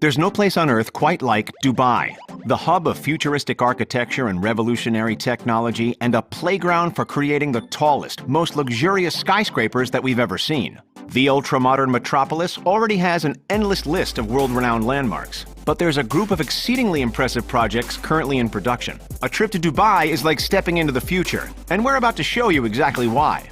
There's no place on Earth quite like Dubai, the hub of futuristic architecture and revolutionary technology, and a playground for creating the tallest, most luxurious skyscrapers that we've ever seen. The ultra-modern metropolis already has an endless list of world-renowned landmarks, but there's a group of exceedingly impressive projects currently in production. A trip to Dubai is like stepping into the future, and we're about to show you exactly why.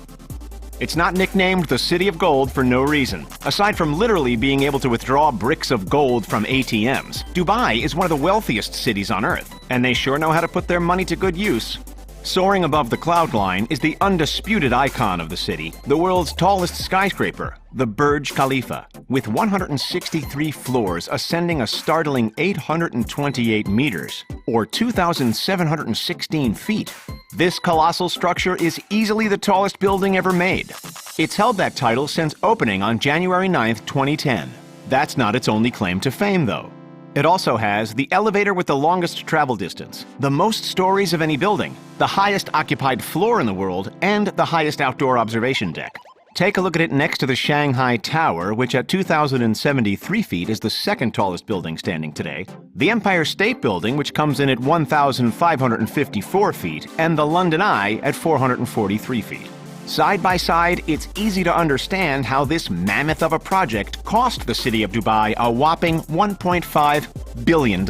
It's not nicknamed the City of Gold for no reason. Aside from literally being able to withdraw bricks of gold from ATMs, Dubai is one of the wealthiest cities on Earth, and they sure know how to put their money to good use. Soaring above the cloud line is the undisputed icon of the city, the world's tallest skyscraper, the Burj Khalifa, with 163 floors ascending a startling 828 meters, or 2,716 feet. This colossal structure is easily the tallest building ever made. It's held that title since opening on January 9, 2010. That's not its only claim to fame, though. It also has the elevator with the longest travel distance, the most stories of any building, the highest occupied floor in the world, and the highest outdoor observation deck. Take a look at it next to the Shanghai Tower, which at 2,073 feet is the second tallest building standing today, the Empire State Building, which comes in at 1,554 feet, and the London Eye at 443 feet. Side by side, it's easy to understand how this mammoth of a project cost the city of Dubai a whopping $1.5 billion.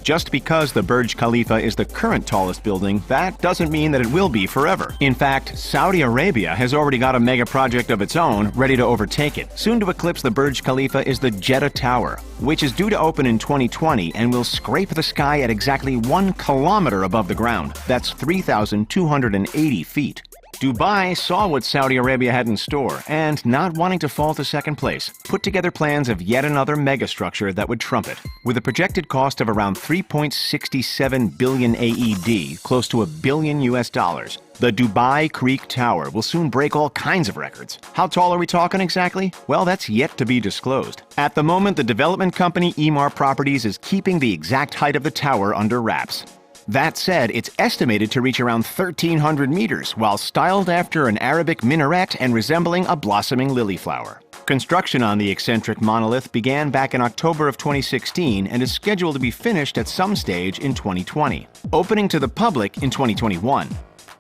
Just because the Burj Khalifa is the current tallest building, that doesn't mean that it will be forever. In fact, Saudi Arabia has already got a mega project of its own ready to overtake it. Soon to eclipse the Burj Khalifa is the Jeddah Tower, which is due to open in 2020 and will scrape the sky at exactly 1 kilometer above the ground. That's 3,280 feet. Dubai saw what Saudi Arabia had in store and, not wanting to fall to second place, put together plans of yet another megastructure that would trump it. With a projected cost of around 3.67 billion AED, close to $1 billion US, the Dubai Creek Tower will soon break all kinds of records. How tall are we talking exactly? Well, that's yet to be disclosed. At the moment, the development company Emaar Properties is keeping the exact height of the tower under wraps. That said, it's estimated to reach around 1,300 meters, while styled after an Arabic minaret and resembling a blossoming lily flower. Construction on the eccentric monolith began back in October of 2016 and is scheduled to be finished at some stage in 2020, opening to the public in 2021.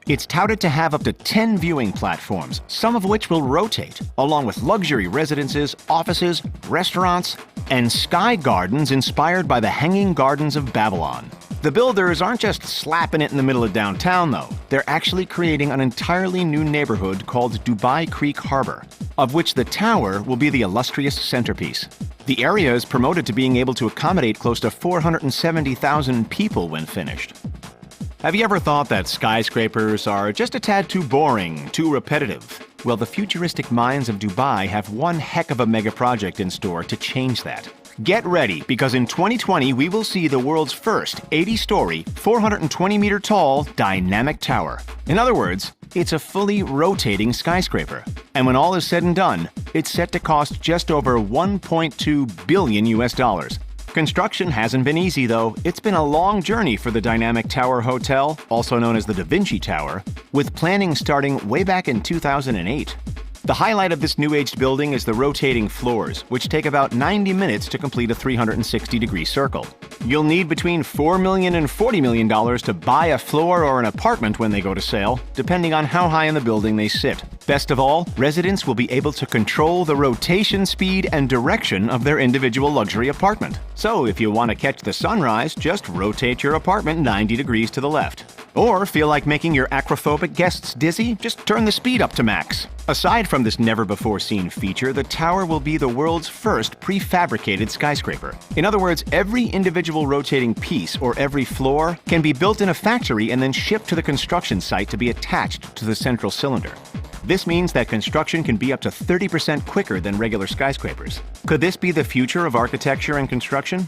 It's touted to have up to 10 viewing platforms, some of which will rotate, along with luxury residences, offices, restaurants, and sky gardens inspired by the Hanging Gardens of Babylon. The builders aren't just slapping it in the middle of downtown, though. They're actually creating an entirely new neighborhood called Dubai Creek Harbor, of which the tower will be the illustrious centerpiece. The area is promoted to being able to accommodate close to 470,000 people when finished. Have you ever thought that skyscrapers are just a tad too boring, too repetitive? Well, the futuristic minds of Dubai have one heck of a mega project in store to change that. Get ready, because in 2020 we will see the world's first 80-story, 420-meter-tall dynamic tower. In other words, it's a fully rotating skyscraper. And when all is said and done, it's set to cost just over $1.2 billion US. Construction hasn't been easy, though. It's been a long journey for the Dynamic Tower Hotel, also known as the Da Vinci Tower, with planning starting way back in 2008. The highlight of this new-aged building is the rotating floors, which take about 90 minutes to complete a 360-degree circle. You'll need between $4 million and $40 million to buy a floor or an apartment when they go to sale, depending on how high in the building they sit. Best of all, residents will be able to control the rotation speed and direction of their individual luxury apartment. So if you want to catch the sunrise, just rotate your apartment 90 degrees to the left. Or feel like making your acrophobic guests dizzy? Just turn the speed up to max. Aside from this never-before-seen feature, the tower will be the world's first prefabricated skyscraper. In other words, every individual rotating piece or every floor can be built in a factory and then shipped to the construction site to be attached to the central cylinder. This means that construction can be up to 30% quicker than regular skyscrapers. Could this be the future of architecture and construction?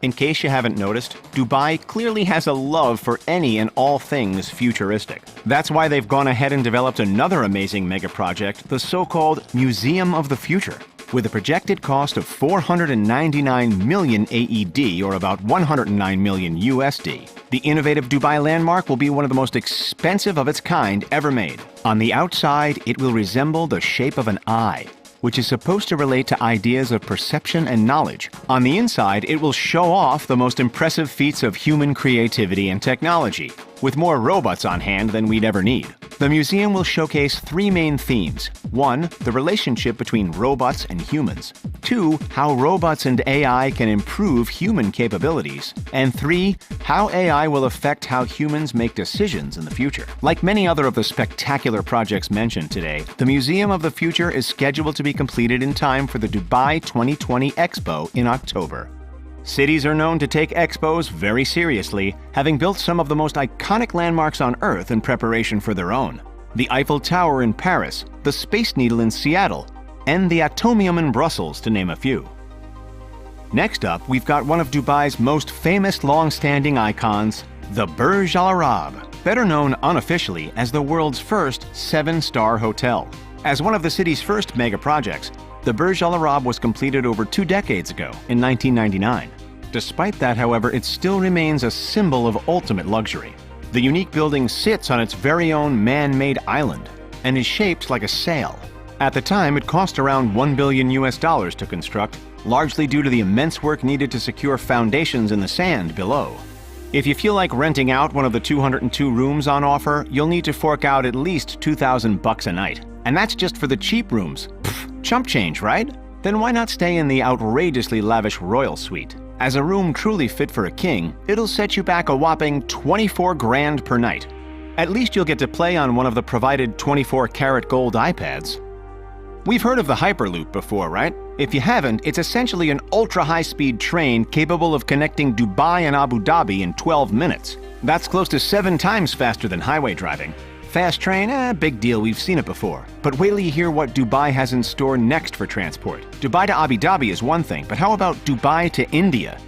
In case you haven't noticed, Dubai clearly has a love for any and all things futuristic. That's why they've gone ahead and developed another amazing mega project, the so-called Museum of the Future. With a projected cost of 499 million AED, or about 109 million USD. The innovative Dubai landmark will be one of the most expensive of its kind ever made. On the outside, it will resemble the shape of an eye, which is supposed to relate to ideas of perception and knowledge. On the inside, it will show off the most impressive feats of human creativity and technology, with more robots on hand than we'd ever need. The museum will showcase three main themes. 1. The relationship between robots and humans. 2. How robots and AI can improve human capabilities. And 3. How AI will affect how humans make decisions in the future. Like many other of the spectacular projects mentioned today, the Museum of the Future is scheduled to be completed in time for the Dubai 2020 Expo in October. Cities are known to take expos very seriously, having built some of the most iconic landmarks on Earth in preparation for their own. The Eiffel Tower in Paris, the Space Needle in Seattle, and the Atomium in Brussels, to name a few. Next up, we've got one of Dubai's most famous long-standing icons, the Burj Al Arab, better known unofficially as the world's first 7-star hotel. As one of the city's first mega projects, the Burj Al Arab was completed over 2 decades ago, in 1999. Despite that, however, it still remains a symbol of ultimate luxury. The unique building sits on its very own man-made island and is shaped like a sail. At the time, it cost around $1 billion to construct, largely due to the immense work needed to secure foundations in the sand below. If you feel like renting out one of the 202 rooms on offer, you'll need to fork out at least $2,000 a night. And that's just for the cheap rooms. Pfft, chump change, right? Then why not stay in the outrageously lavish royal suite? As a room truly fit for a king, it'll set you back a whopping 24 grand per night. At least you'll get to play on one of the provided 24-karat gold iPads. We've heard of the Hyperloop before, right? If you haven't, it's essentially an ultra-high-speed train capable of connecting Dubai and Abu Dhabi in 12 minutes. That's close to 7 times faster than highway driving. Fast train? Big deal, we've seen it before. But wait till you hear what Dubai has in store next for transport. Dubai to Abu Dhabi is one thing, but how about Dubai to India?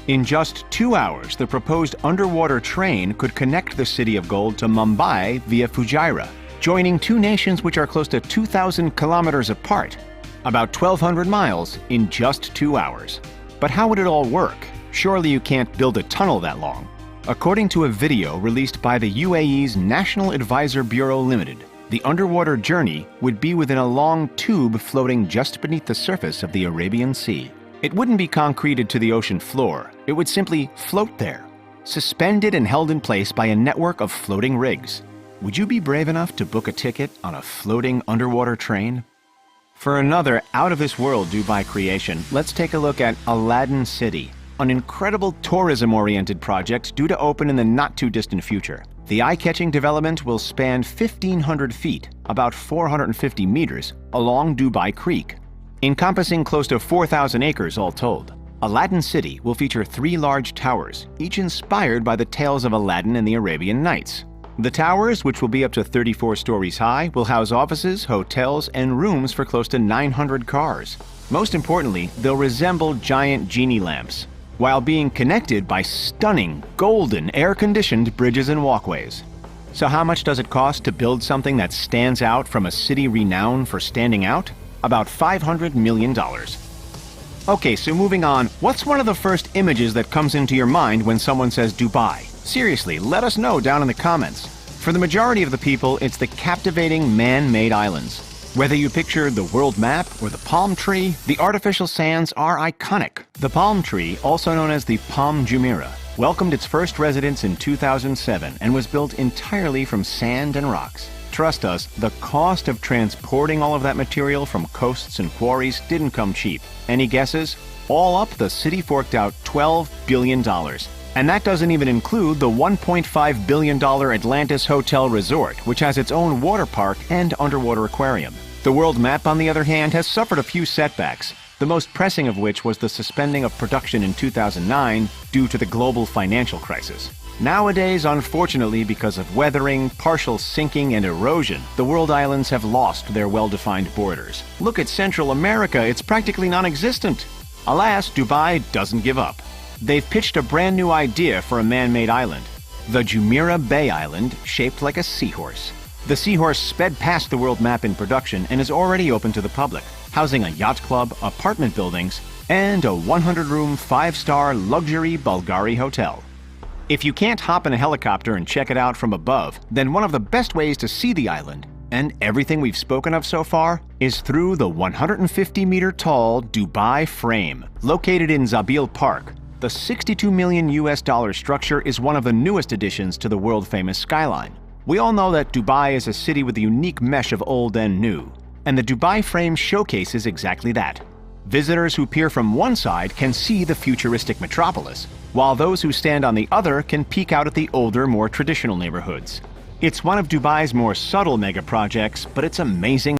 In just 2 hours, the proposed underwater train could connect the City of Gold to Mumbai via Fujairah, joining two nations which are close to 2,000 kilometers apart, about 1,200 miles in just 2 hours. But how would it all work? Surely you can't build a tunnel that long. According to a video released by the UAE's National Advisor Bureau Limited, the underwater journey would be within a long tube floating just beneath the surface of the Arabian Sea. It wouldn't be concreted to the ocean floor. It would simply float there, suspended and held in place by a network of floating rigs. Would you be brave enough to book a ticket on a floating underwater train? For another out-of-this-world Dubai creation, let's take a look at Aladdin City, an incredible tourism-oriented project due to open in the not-too-distant future. The eye-catching development will span 1,500 feet, about 450 meters, along Dubai Creek, encompassing close to 4,000 acres all told. Aladdin City will feature 3 large towers, each inspired by the tales of Aladdin and the Arabian Nights. The towers, which will be up to 34 stories high, will house offices, hotels, and rooms for close to 900 cars. Most importantly, they'll resemble giant genie lamps, while being connected by stunning, golden, air-conditioned bridges and walkways. So how much does it cost to build something that stands out from a city renowned for standing out? About $500 million. Okay, so moving on, what's one of the first images that comes into your mind when someone says Dubai? Seriously, let us know down in the comments. For the majority of the people, it's the captivating man-made islands. Whether you picture the world map or the palm tree, the artificial sands are iconic. The palm tree, also known as the Palm Jumeirah, welcomed its first residents in 2007 and was built entirely from sand and rocks. Trust us, the cost of transporting all of that material from coasts and quarries didn't come cheap. Any guesses? All up, the city forked out $12 billion. And that doesn't even include the $1.5 billion Atlantis Hotel Resort, which has its own water park and underwater aquarium. The world map, on the other hand, has suffered a few setbacks, the most pressing of which was the suspending of production in 2009 due to the global financial crisis. Nowadays, unfortunately, because of weathering, partial sinking, and erosion, the world islands have lost their well-defined borders. Look at Central America, it's practically non-existent. Alas, Dubai doesn't give up. They've pitched a brand new idea for a man-made island, the Jumeirah Bay Island, shaped like a seahorse. The seahorse sped past the world map in production and is already open to the public, housing a yacht club, apartment buildings, and a 100-room, 5-star luxury Bulgari hotel. If you can't hop in a helicopter and check it out from above, then one of the best ways to see the island And everything we've spoken of so far is through the 150-meter-tall Dubai Frame, located in Zabil Park. The $62 million structure is one of the newest additions to the world-famous skyline. We all know that Dubai is a city with a unique mesh of old and new, and the Dubai Frame showcases exactly that. Visitors who peer from one side can see the futuristic metropolis, while those who stand on the other can peek out at the older, more traditional neighborhoods. It's one of Dubai's more subtle mega projects, but it's amazing